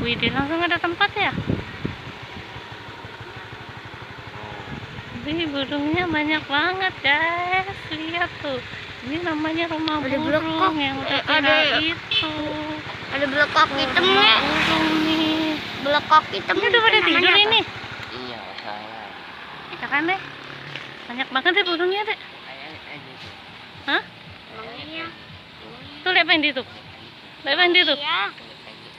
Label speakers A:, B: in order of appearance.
A: Widih, langsung ada tempat ya. Ini burungnya banyak banget guys, lihat tuh. Ini namanya rumah
B: Ada
A: burung
B: blekok.
A: yang udah
B: Ada
A: itu.
B: Ada belekok hitamnya.
A: Burung nih.
B: Belekok hitam.
A: Ini udah pada tidur
B: namanya
A: ini.
C: Iya, saya.
A: Ya kan deh. Banyak banget deh burungnya deh. Hah?
B: apa? Iya.
A: Tuh lihat Pendi tuh. Lihat Pendi tuh.
B: Iya.